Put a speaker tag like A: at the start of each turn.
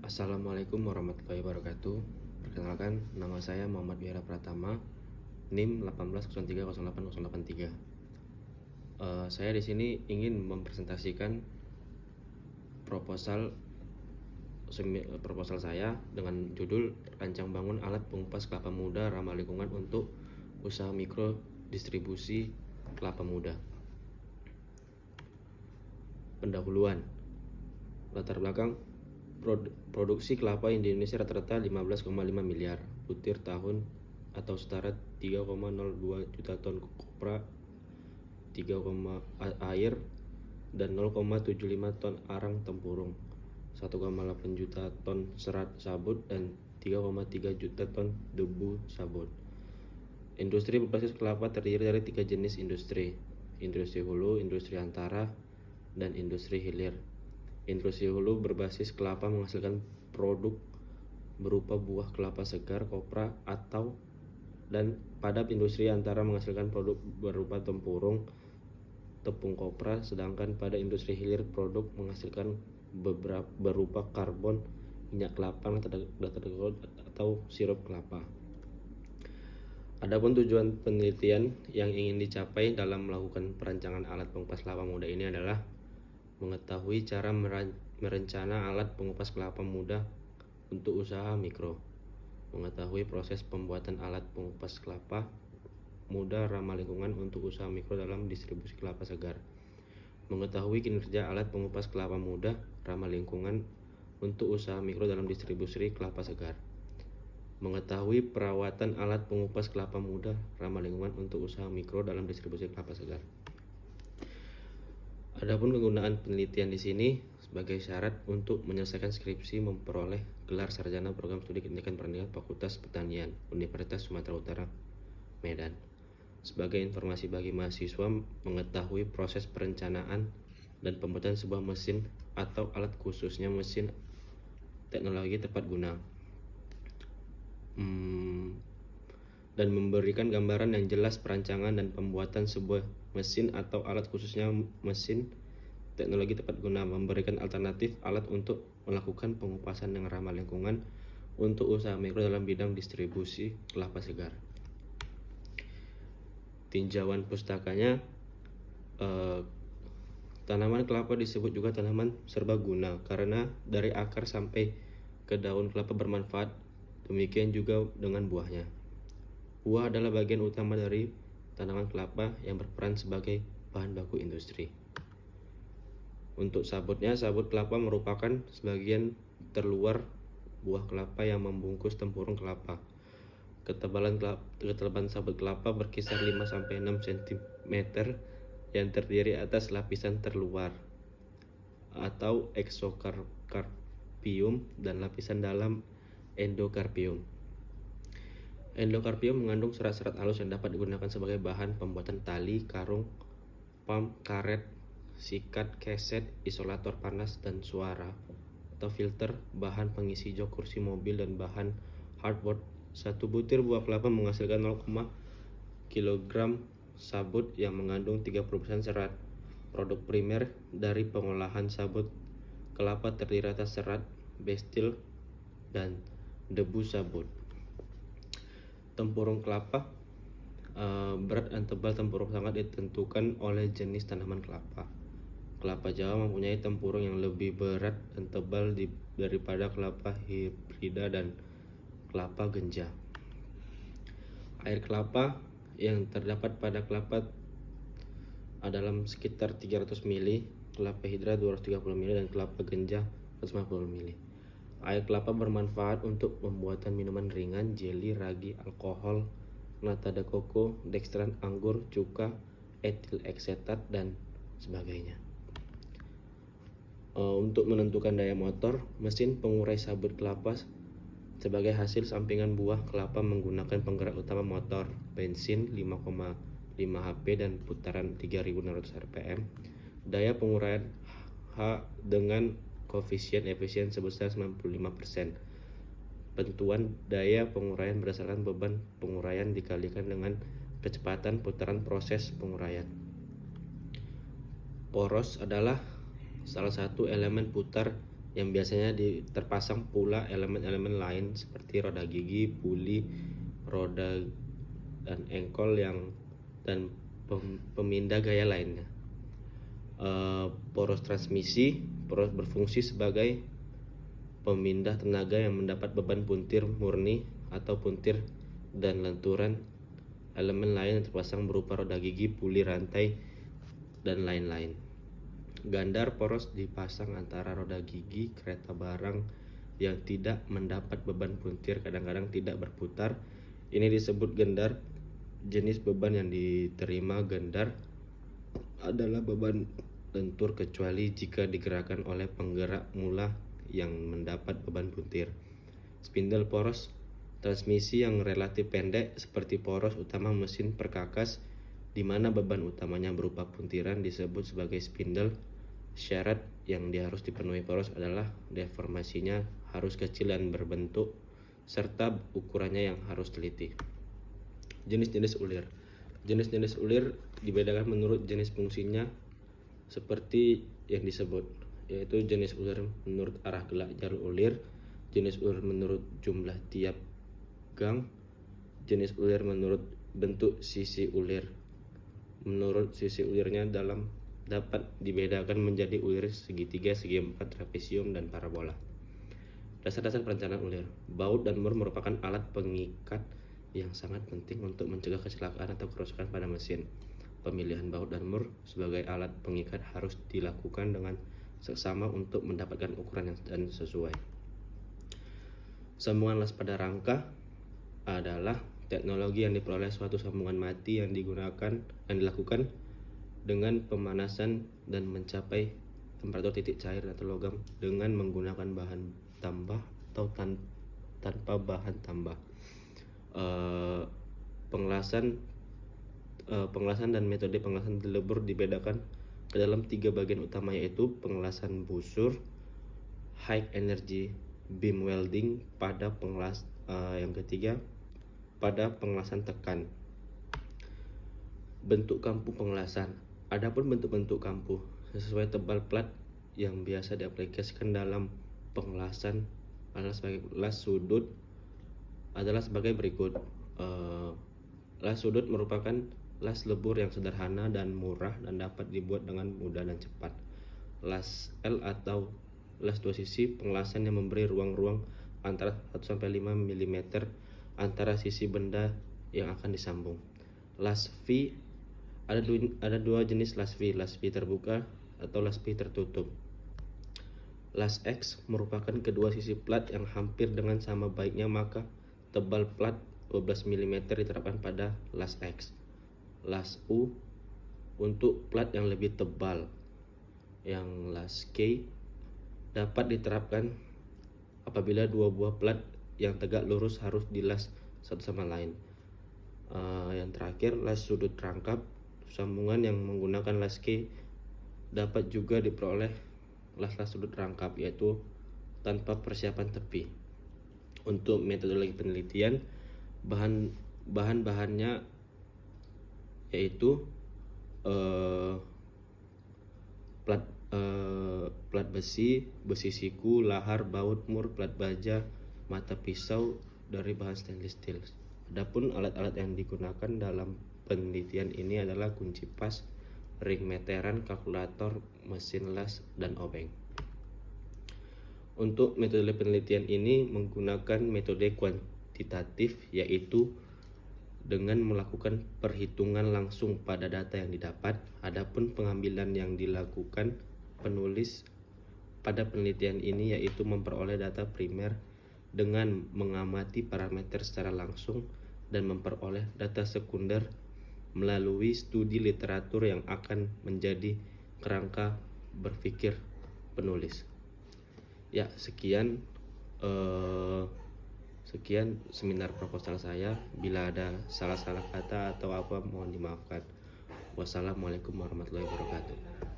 A: Assalamualaikum warahmatullahi wabarakatuh. Perkenalkan, nama saya Muhammad Wira Pratama, NIM 180308083. Saya di sini ingin mempresentasikan proposal saya dengan judul Rancang Bangun Alat Pengupas Kelapa Muda Ramah Lingkungan untuk Usaha Mikro Distribusi Kelapa Muda. Pendahuluan. Latar belakang produksi kelapa di Indonesia rata-rata 15,5 miliar butir tahun atau setara 3,02 juta ton kopra, 3, air, dan 0,75 ton arang tempurung, 1,8 juta ton serat sabut, dan 3,3 juta ton debu sabut. Industri berbasis kelapa terdiri dari 3 jenis industri: industri hulu, industri antara, dan industri hilir. Industri hulu berbasis kelapa menghasilkan produk berupa buah kelapa segar, kopra, dan pada industri antara menghasilkan produk berupa tempurung, tepung kopra, sedangkan pada industri hilir produk menghasilkan berupa karbon, minyak kelapa, atau sirup kelapa. Adapun tujuan penelitian yang ingin dicapai dalam melakukan perancangan alat pengupas kelapa muda ini adalah mengetahui cara merencana alat pengupas kelapa muda untuk usaha mikro, mengetahui proses pembuatan alat pengupas kelapa muda ramah lingkungan untuk usaha mikro dalam distribusi kelapa segar, mengetahui kinerja alat pengupas kelapa muda ramah lingkungan untuk usaha mikro dalam distribusi kelapa segar, mengetahui perawatan alat pengupas kelapa muda ramah lingkungan untuk usaha mikro dalam distribusi kelapa segar. Adapun kegunaan penelitian di sini sebagai syarat untuk menyelesaikan skripsi memperoleh gelar sarjana program studi pendidikan pertanian Fakultas Pertanian Universitas Sumatera Utara, Medan. Sebagai informasi bagi mahasiswa mengetahui proses perencanaan dan pembuatan sebuah mesin atau alat, khususnya mesin teknologi tepat guna, dan memberikan gambaran yang jelas perancangan dan pembuatan sebuah mesin atau alat, khususnya mesin teknologi tepat guna, memberikan alternatif alat untuk melakukan pengupasan yang ramah lingkungan untuk usaha mikro dalam bidang distribusi kelapa segar. Tinjauan pustakanya, tanaman kelapa disebut juga tanaman serbaguna karena dari akar sampai ke daun kelapa bermanfaat, demikian juga dengan buahnya. Buah adalah bagian utama dari tanaman kelapa yang berperan sebagai bahan baku industri. Untuk sabutnya, sabut kelapa merupakan sebagian terluar buah kelapa yang membungkus tempurung kelapa. Ketebalan sabut kelapa berkisar 5-6 cm yang terdiri atas lapisan terluar atau eksokarpium dan lapisan dalam endokarpium. Endokarpium mengandung serat-serat halus yang dapat digunakan sebagai bahan pembuatan tali, karung, pam, karet, sikat, keset, isolator panas dan suara atau filter, bahan pengisi jok kursi mobil, dan bahan hardboard. Satu butir buah kelapa menghasilkan 0, kg sabut yang mengandung 30% serat. Produk primer dari pengolahan sabut kelapa terdiri atas serat, bestil, dan debu sabut. Tempurung kelapa. Berat dan tebal tempurung sangat ditentukan oleh jenis tanaman kelapa. Kelapa Jawa mempunyai tempurung yang lebih berat dan tebal daripada kelapa hibrida dan kelapa genja. Air kelapa yang terdapat pada kelapa adalah sekitar 300 ml, kelapa hidra 230 ml, dan kelapa genja 150 ml. Air kelapa bermanfaat untuk pembuatan minuman ringan, jeli, ragi, alkohol, nata de coco, dekstran anggur, cuka, etil eksetat, dan sebagainya. Untuk menentukan daya motor, mesin pengurai sabut kelapa sebagai hasil sampingan buah kelapa menggunakan penggerak utama motor bensin 5,5 HP dan putaran 3600 rpm. Daya penguraian H dengan koefisien efisien sebesar 95%. Penentuan daya penguraian berdasarkan beban penguraian dikalikan dengan kecepatan putaran proses penguraian. Poros adalah salah satu elemen putar yang biasanya terpasang pula elemen-elemen lain seperti roda gigi, puli, roda dan engkol dan pemindah gaya lainnya. Poros transmisi, poros berfungsi sebagai pemindah tenaga yang mendapat beban puntir murni atau puntir dan lenturan elemen lain yang terpasang berupa roda gigi, puli, rantai, dan lain-lain. Gandar poros dipasang antara roda gigi kereta barang yang tidak mendapat beban puntir, kadang-kadang tidak berputar. Ini disebut gendar. Jenis beban yang diterima gendar adalah beban lentur kecuali jika digerakkan oleh penggerak mula yang mendapat beban puntir. Spindle poros transmisi yang relatif pendek seperti poros utama mesin perkakas di mana beban utamanya berupa puntiran disebut sebagai spindle. Syarat yang harus dipenuhi poros adalah deformasinya harus kecil dan berbentuk serta ukurannya yang harus teliti. Jenis-jenis ulir. Jenis-jenis ulir dibedakan menurut jenis fungsinya seperti yang disebut, yaitu jenis ulir menurut arah gerak jalur ulir, jenis ulir menurut jumlah tiap gang, jenis ulir menurut bentuk sisi ulir. Menurut sisi ulirnya dapat dibedakan menjadi ulir segitiga, segi empat, trapesium, dan parabola. Dasar-dasar perencanaan ulir. Baut dan mur merupakan alat pengikat yang sangat penting untuk mencegah kecelakaan atau kerusakan pada mesin. Pemilihan baut dan mur sebagai alat pengikat harus dilakukan dengan seksama untuk mendapatkan ukuran yang sesuai. Sambungan las pada rangka adalah teknologi yang diperoleh suatu sambungan mati yang dilakukan dengan pemanasan dan mencapai temperatur titik cair atau logam dengan menggunakan bahan tambah atau tanpa bahan tambah. Pengelasan dan metode pengelasan lebur dibedakan ke dalam 3 bagian utama, yaitu pengelasan busur, high energy beam welding, yang ketiga pada pengelasan tekan. Bentuk kampu pengelasan. Adapun bentuk-bentuk kampu sesuai tebal plat yang biasa diaplikasikan dalam pengelasan adalah sebagai berikut. Las sudut merupakan las lebur yang sederhana dan murah dan dapat dibuat dengan mudah dan cepat. Las L atau las dua sisi pengelasan yang memberi ruang-ruang antara 1-5 mm antara sisi benda yang akan disambung. Las V, ada dua jenis las V terbuka atau las V tertutup. Las X merupakan kedua sisi plat yang hampir dengan sama baiknya, maka tebal plat 12 mm diterapkan pada las X. Las U untuk plat yang lebih tebal. Yang las K dapat diterapkan apabila dua buah plat yang tegak lurus harus dilas satu sama lain. Yang terakhir, las sudut rangkap. Sambungan yang menggunakan las K dapat juga diperoleh las sudut rangkap, yaitu tanpa persiapan tepi. Untuk metodologi penelitian, bahan-bahannya yaitu plat besi siku, lahar, baut, mur, plat baja, mata pisau dari bahan stainless steel. Adapun alat-alat yang digunakan dalam penelitian ini adalah kunci pas, ring meteran, kalkulator, mesin las, dan obeng. Untuk metode penelitian ini menggunakan metode kuantitatif, yaitu dengan melakukan perhitungan langsung pada data yang didapat. Adapun pengambilan yang dilakukan penulis pada penelitian ini yaitu memperoleh data primer dengan mengamati parameter secara langsung dan memperoleh data sekunder melalui studi literatur yang akan menjadi kerangka berpikir penulis. Ya, sekian seminar proposal saya. Bila ada salah-salah kata atau apa mohon dimaafkan. Wassalamualaikum warahmatullahi wabarakatuh.